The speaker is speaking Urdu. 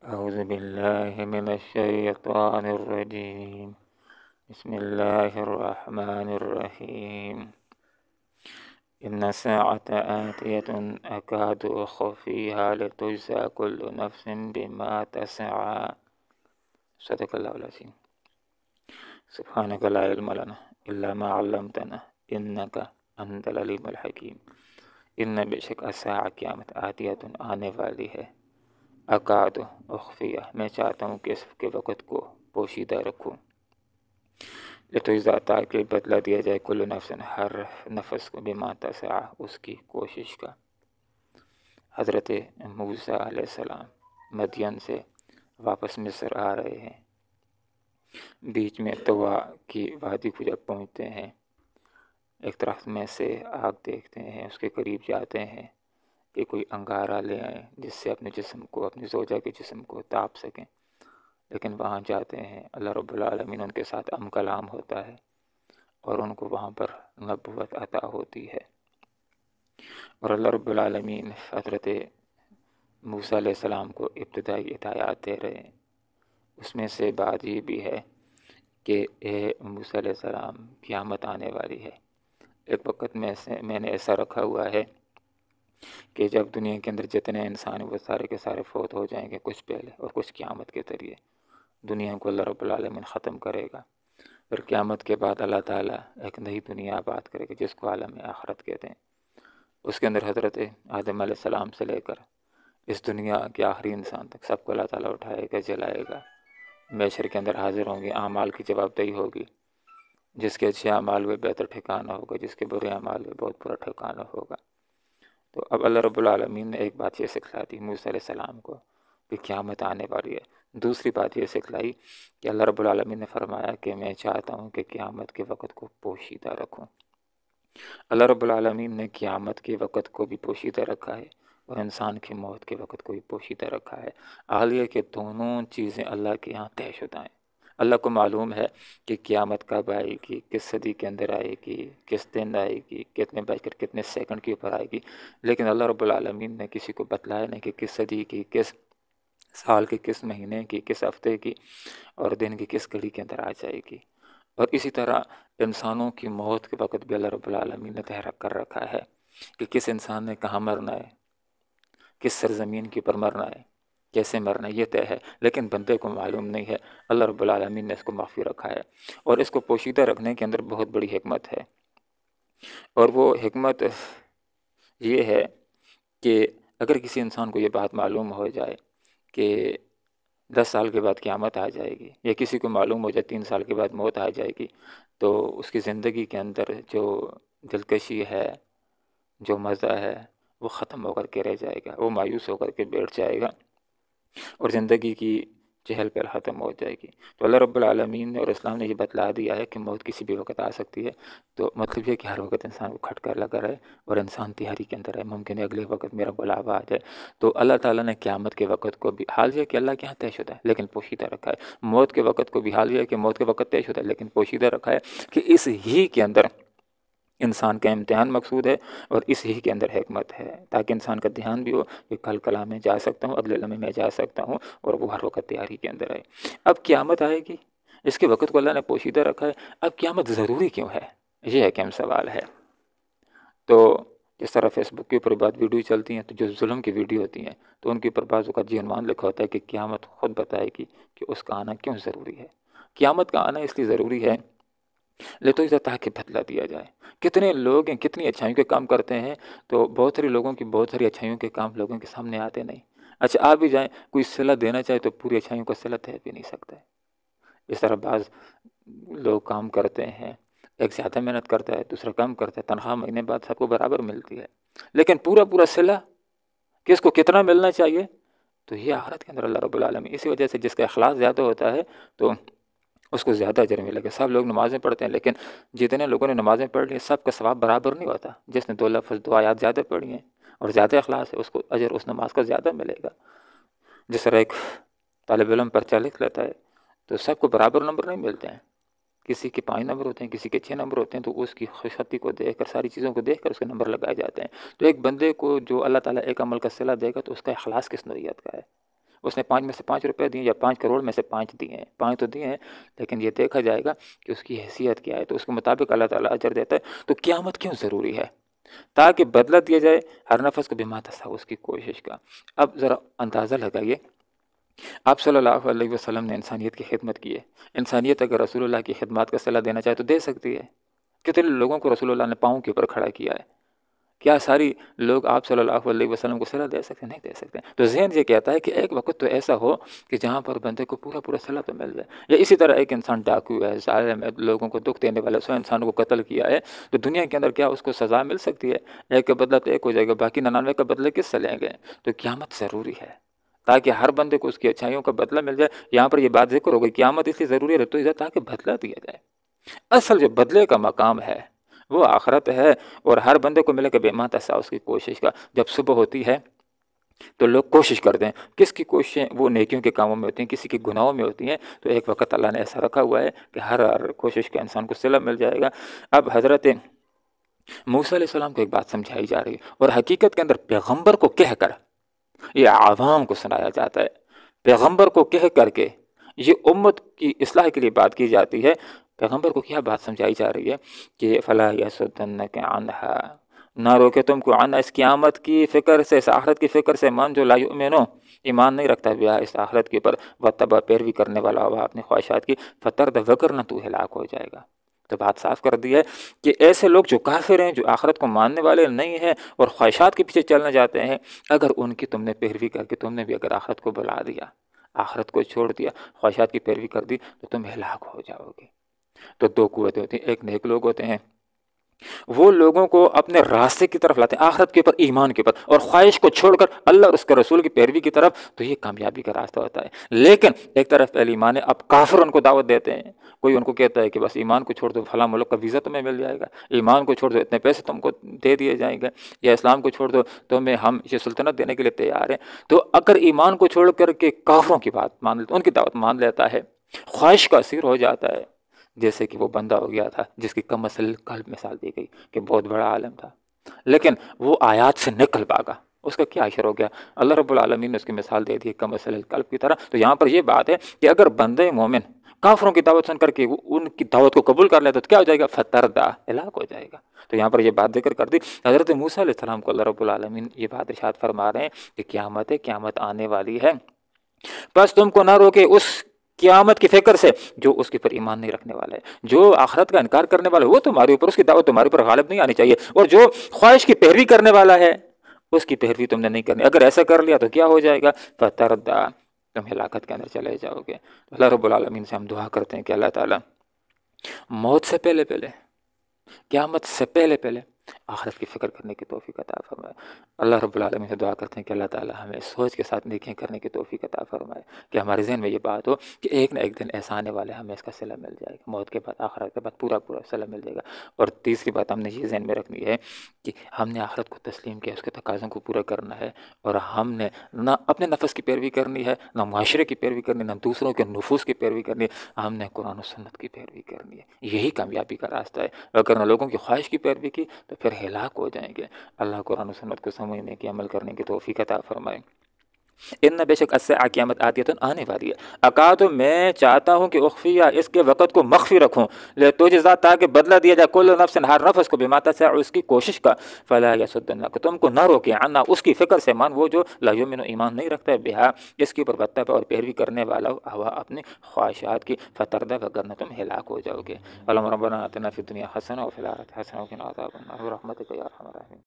أعوذ بالله من الشيطان الرجيم. بسم الله الرحمن الرحيم. إن الساعة آتية أكاد أخفيها لتجزى كل نفس بما تسعى. صدق الله العظيم. سبحانك لا علم لنا إلا ما علمتنا إنك أنت العليم الحكيم. إن بشک الساعة قیامت آتیت آنے والی ہے، اکاد اخفیہ میں چاہتا ہوں کہ اس کے وقت کو پوشیدہ رکھوں، لتجزا تاکہ بدلہ دیا جائے کل نفس ہر نفس کو بما تسعی اس کی کوشش کا۔ حضرت موسیٰ علیہ السلام مدین سے واپس مصر آ رہے ہیں، بیچ میں طوا کی وادی کو جب پہنچتے ہیں، ایک درخت میں سے آگ دیکھتے ہیں، اس کے قریب جاتے ہیں کہ کوئی انگارہ لے آئیں جس سے اپنے جسم کو، اپنی زوجہ کے جسم کو تاپ سکیں، لیکن وہاں جاتے ہیں اللہ رب العالمین ان کے ساتھ کلام ہوتا ہے اور ان کو وہاں پر نبوت عطا ہوتی ہے، اور اللہ رب العالمین حضرت موسیٰ علیہ السلام کو ابتدائی ہدایات دے رہے ہیں۔ اس میں سے بات یہ بھی ہے کہ اے موسیٰ علیہ السلام قیامت آنے والی ہے، ایک وقت میں نے ایسا رکھا ہوا ہے کہ جب دنیا کے اندر جتنے انسان وہ سارے کے سارے فوت ہو جائیں گے، کچھ پہلے اور کچھ قیامت کے ذریعے دنیا کو اللہ رب العالمین ختم کرے گا، پھر قیامت کے بعد اللہ تعالیٰ ایک نئی دنیا آباد کرے گا جس کو عالم آخرت کہتے ہیں۔ اس کے اندر حضرت آدم علیہ السلام سے لے کر اس دنیا کے آخری انسان تک سب کو اللہ تعالیٰ اٹھائے گا، جلائے گا، محشر کے اندر حاضر ہوں گے، اعمال کی جواب دہی ہوگی، جس کے اچھے اعمال میں بہتر ٹھکانہ ہوگا، جس کے برے اعمال میں بہت برا ٹھکانہ ہوگا۔ تو اب اللہ رب العالمین نے ایک بات یہ سکھلا دی موسیٰ علیہ السلام کو کہ قیامت آنے والی ہے۔ دوسری بات یہ سکھلائی کہ اللہ رب العالمین نے فرمایا کہ میں چاہتا ہوں کہ قیامت کے وقت کو پوشیدہ رکھوں۔ اللہ رب العالمین نے قیامت کے وقت کو بھی پوشیدہ رکھا ہے اور انسان کی موت کے وقت کو بھی پوشیدہ رکھا ہے، حال یہ کہ دونوں چیزیں اللہ کے ہاں طے شدہ ہیں۔ اللہ کو معلوم ہے کہ قیامت کب آئے گی، کس صدی کے اندر آئے گی، کس دن آئے گی، کتنے بج کر کتنے سیکنڈ کے اوپر آئے گی، لیکن اللہ رب العالمین نے کسی کو بتلایا نہیں کہ کس صدی کی، کس سال کی، کس مہینے کی، کس ہفتے کی اور دن کی کس گھڑی کے اندر آ جائے گی۔ اور اسی طرح انسانوں کی موت کے وقت بھی اللہ رب العالمین نے طے کر رکھا ہے کہ کس انسان نے کہاں مرنا ہے، کس سرزمین کے اوپر مرنا ہے، کیسے مرنا ہے، یہ طے ہے، لیکن بندے کو معلوم نہیں ہے۔ اللہ رب العالمین نے اس کو مخفی رکھا ہے، اور اس کو پوشیدہ رکھنے کے اندر بہت بڑی حکمت ہے، اور وہ حکمت یہ ہے کہ اگر کسی انسان کو یہ بات معلوم ہو جائے کہ 10 سال کے بعد قیامت آ جائے گی، یا کسی کو معلوم ہو جائے 3 سال کے بعد موت آ جائے گی، تو اس کی زندگی کے اندر جو دلکشی ہے، جو مزہ ہے، وہ ختم ہو کر کے رہ جائے گا، وہ مایوس ہو کر کے بیٹھ جائے گا اور زندگی کی چہل پہل ختم ہو جائے گی۔ تو اللہ رب العالمین نے اور اسلام نے یہ بتلا دیا ہے کہ موت کسی بھی وقت آ سکتی ہے، تو مطلب یہ کہ ہر وقت انسان کو کھٹکا لگا رہے اور انسان تیاری کے اندر ہے، ممکن ہے اگلے وقت میرا بلاوا آ جائے۔ تو اللہ تعالیٰ نے قیامت کے وقت کو بھی، حال یہ کہ اللہ کے یہاں طے شدہ ہے لیکن پوشیدہ رکھا ہے، موت کے وقت کو بھی حال یہ ہے کہ موت کے وقت طے شدہ ہے لیکن پوشیدہ رکھا ہے، کہ اس ہی کے اندر انسان کا امتحان مقصود ہے اور اس ہی کے اندر حکمت ہے، تاکہ انسان کا دھیان بھی ہو کہ کل کلا میں جا سکتا ہوں، اگلے لمحے میں جا سکتا ہوں، اور وہ ہر وقت تیاری کے اندر ہے۔ اب قیامت آئے گی، اس کے وقت کو اللہ نے پوشیدہ رکھا ہے، اب قیامت ضروری کیوں ہے، یہ ایک اہم سوال ہے۔ تو جس طرح فیس بک کے اوپر بعد ویڈیو چلتی ہیں تو جو ظلم کی ویڈیو ہوتی ہیں تو ان کے اوپر بعض اوقات یہ عنوان لکھا ہوتا ہے کہ قیامت خود بتائے گی کہ اس کا آنا کیوں ضروری ہے۔ قیامت کا آنا اس لیے ضروری ہے لیکن تاکہ بدلہ دیا جائے۔ کتنے لوگ ہیں، کتنی اچھائیوں کے کام کرتے ہیں، تو بہت سارے لوگوں کی بہت ساری اچھائیوں کے کام لوگوں کے سامنے آتے نہیں۔ اچھا آ بھی جائیں، کوئی صلہ دینا چاہے تو پوری اچھائیوں کا صلہ دے بھی نہیں سکتا ہے۔ اس طرح بعض لوگ کام کرتے ہیں، ایک زیادہ محنت کرتا ہے، دوسرا کم کرتا ہے، تنخواہ مہینے بعد سب کو برابر ملتی ہے، لیکن پورا صلہ کس کو کتنا ملنا چاہیے، تو یہ آخرت کے اندر اللہ رب العالمین اسی وجہ سے جس کا اخلاص زیادہ ہوتا ہے تو اس کو زیادہ اجر ملے گا۔ سب لوگ نمازیں پڑھتے ہیں لیکن جتنے لوگوں نے نمازیں پڑھ لی سب کا ثواب برابر نہیں ہوتا۔ جس نے 2 لفظ 2 آیات زیادہ پڑھی ہیں اور زیادہ اخلاص ہے، اس کو اجر اس نماز کا زیادہ ملے گا۔ جس طرح ایک طالب علم پرچہ لکھ لیتا ہے تو سب کو برابر نمبر نہیں ملتے ہیں، کسی کے 5 نمبر ہوتے ہیں، کسی کے 6 نمبر ہوتے ہیں، تو اس کی خوشخطی کو دیکھ کر، ساری چیزوں کو دیکھ کر اس کے نمبر لگائے جاتے ہیں۔ تو ایک بندے کو جو اللہ تعالیٰ ایک عمل کا صلہ دے گا تو اس کا اخلاص کس نوعیت کا ہے، اس نے 5 میں سے 5 روپے دیے یا 5 کروڑ میں سے 5 دیے ہیں، 5 تو دیے ہیں، لیکن یہ دیکھا جائے گا کہ اس کی حیثیت کیا ہے، تو اس کے مطابق اللہ تعالیٰ اجر دیتا ہے۔ تو قیامت کیوں ضروری ہے؟ تاکہ بدلہ دیا جائے ہر نفس کو بما تسعی اس کی کوشش کا۔ اب ذرا اندازہ لگائیے، آپ صلی اللہ علیہ وسلم نے انسانیت کی خدمت کی ہے، انسانیت اگر رسول اللہ کی خدمات کا صلاح دینا چاہے تو دے سکتی ہے۔ کتنے لوگوں کو رسول اللہ نے پاؤں کے اوپر کھڑا کیا ہے؟ کیا ساری لوگ آپ صلی اللہ علیہ وسلم کو صلاح دے سکتے ہیں؟ نہیں دے سکتے۔ تو ذہن یہ کہتا ہے کہ ایک وقت تو ایسا ہو کہ جہاں پر بندے کو پورا پورا صلاح تو مل جائے۔ یا اسی طرح ایک انسان ڈاکو ہے، ظالم ہے، لوگوں کو دکھ دینے والا، 100 انسانوں کو قتل کیا ہے، تو دنیا کے اندر کیا اس کو سزا مل سکتی ہے؟ ایک کا بدلہ تو ایک ہو جائے گا، باقی 99 کا بدلہ کس سے لیں گے؟ تو قیامت ضروری ہے تاکہ ہر بندے کو اس کی اچھائیوں کا بدلہ مل جائے۔ یہاں پر یہ بات ذکر ہو گئی، قیامت اس لیے ضروری ہے تو تاکہ بدلہ دیا جائے۔ اصل جو بدلے کا مقام ہے وہ آخرت ہے، اور ہر بندے کو ملے کہ بما تسعی اس کی کوشش کا۔ جب صبح ہوتی ہے تو لوگ کوشش کرتے ہیں، کس کی کوششیں؟ وہ نیکیوں کے کاموں میں ہوتی ہیں، کسی کی گناہوں میں ہوتی ہیں۔ تو ایک وقت اللہ نے ایسا رکھا ہوا ہے کہ ہر کوشش کا انسان کو صلہ مل جائے گا۔ اب حضرت موسیٰ علیہ السلام کو ایک بات سمجھائی جا رہی ہے، اور حقیقت کے اندر پیغمبر کو کہہ کر یہ عوام کو سنایا جاتا ہے، پیغمبر کو کہہ کر کے یہ امت کی اصلاح کے لیے بات کی جاتی ہے۔ پیغمبر کو کیا بات سمجھائی جا رہی ہے کہ فلا یصدنک عنہا، نہ روکے تم کو عنہا، اس قیامت کی فکر سے، اس آخرت کی فکر سے، من جو لا یؤمنو، ایمان نہیں رکھتا بیا اس آخرت کے اوپر، واتبع پیروی کرنے والا ہوا اپنی خواہشات کی، فترد وکرنا تو ہلاک ہو جائے گا۔ تو بات صاف کر دی ہے کہ ایسے لوگ جو کافر ہیں، جو آخرت کو ماننے والے نہیں ہیں اور خواہشات کے پیچھے چلنا جاتے ہیں، اگر ان کی تم نے پیروی کر کے تم نے بھی اگر آخرت کو بلا دیا، آخرت کو چھوڑ دیا، خواہشات کی پیروی کر دی، تو تم ہلاک ہو جاؤ گے۔ تو دو قوتیں ہوتی ہیں، ایک نیک لوگ ہوتے ہیں، وہ لوگوں کو اپنے راستے کی طرف لاتے ہیں، آخرت کے اوپر، ایمان کے اوپر، اور خواہش کو چھوڑ کر اللہ اور اس کے رسول کی پیروی کی طرف، تو یہ کامیابی کا راستہ ہوتا ہے۔ لیکن ایک طرف پہلے ایمان ہے، اب کافر ان کو دعوت دیتے ہیں، کوئی ان کو کہتا ہے کہ بس ایمان کو چھوڑ دو، فلاں ملک کا ویزا تمہیں مل جائے گا، ایمان کو چھوڑ دو اتنے پیسے تم کو دے دیے جائیں گے، یا اسلام کو چھوڑ دو تمہیں ہم یہ سلطنت دینے کے لیے تیار ہیں۔ تو اگر ایمان کو چھوڑ کر کے کافروں کی بات مان لیتا، ان کی دعوت مان لیتا ہے، خواہش کا اسیر ہو جاتا ہے، جیسے کہ وہ بندہ ہو گیا تھا جس کی کم اصل قلب مثال دی گئی کہ بہت بڑا عالم تھا، لیکن وہ آیات سے نکل بھاگا، اس کا کیا اشر ہو گیا؟ اللہ رب العالمین نے اس کی مثال دے دی کم اصل قلب کی طرح۔ تو یہاں پر یہ بات ہے کہ اگر بندے مومن کافروں کی دعوت سن کر کے ان کی دعوت کو قبول کر لیتا تو کیا ہو جائے گا؟ فتردہ، ہلاک ہو جائے گا۔ تو یہاں پر یہ بات ذکر کر دی حضرت موسیٰ علیہ السلام کو، اللہ رب العالمین یہ بات ارشاد فرما رہے ہیں کہ قیامت ہے، قیامت آنے والی ہے، بس تم کو نہ روکے اس قیامت کی فکر سے جو اس کے اوپر ایمان نہیں رکھنے والا ہے، جو آخرت کا انکار کرنے والا ہے، وہ تمہارے اوپر، اس کی دعوت تمہارے اوپر غالب نہیں آنی چاہیے، اور جو خواہش کی پیروی کرنے والا ہے اس کی پیروی تم نے نہیں کرنی۔ اگر ایسا کر لیا تو کیا ہو جائے گا؟ فتردہ، تم ہلاکت کے اندر چلے جاؤ گے۔ اللہ رب العالمین سے ہم دعا کرتے ہیں کہ اللہ تعالیٰ موت سے پہلے پہلے، قیامت سے پہلے پہلے آخرت کی فکر کرنے کی توفیق عطا فرمائے۔ اللہ رب العالمین سے دعا کرتے ہیں کہ اللہ تعالیٰ ہمیں سوچ کے ساتھ نیکیاں کرنے کی توفیق عطا فرمائے، کہ ہمارے ذہن میں یہ بات ہو کہ ایک نہ ایک دن ایسا آنے والے ہمیں اس کا صلہ مل جائے گا، موت کے بعد، آخرت کے بعد پورا پورا صلہ مل جائے گا۔ اور تیسری بات ہم نے یہ ذہن میں رکھنی ہے کہ ہم نے آخرت کو تسلیم کیا، اس کے تقاضوں کو پورا کرنا ہے، اور ہم نے نہ اپنے نفس کی پیروی کرنی ہے، نہ معاشرے کی پیروی کرنی، نہ دوسروں کے نفوس کی پیروی کرنی ہے، ہم نے قرآن و سنت کی پیروی کرنی ہے۔ یہی کامیابی کا راستہ ہے۔ اگر نہ لوگوں کی خواہش کی پیروی کی تو پھر ہلاک ہو جائیں گے۔ اللہ قرآن و سنت کو سمجھنے کی، عمل کرنے کی توفیق عطا فرمائے۔ ان بے شک الساعۃ، قیامت آتیۃ آنے والی ہے، اکاد میں چاہتا ہوں کہ اخفیہ، اس کے وقت کو مخفی رکھوں، لتجزا، تاکہ بدلہ دیا جائے، کل نفس، ہر نفس کو، بما تسعی اس کی کوشش کا، فلا یصدنک، تم کو نہ روکے، عنا اس کی فکر سے، من وہ جو لا یؤمن، ایمان نہیں رکھتا ہے، بہا اس کے اوپر، واتبع اور پیروی کرنے والا ہوا اپنے خواہشات کی، فتردہ، وگرنہ تم ہلاک ہو جاؤ گے۔ اللہم ربنا آتنا فی الدنیا حسنہ وفی الآخرۃ حسنہ وقنا عذاب النار برحمتک یا ارحم الراحمین۔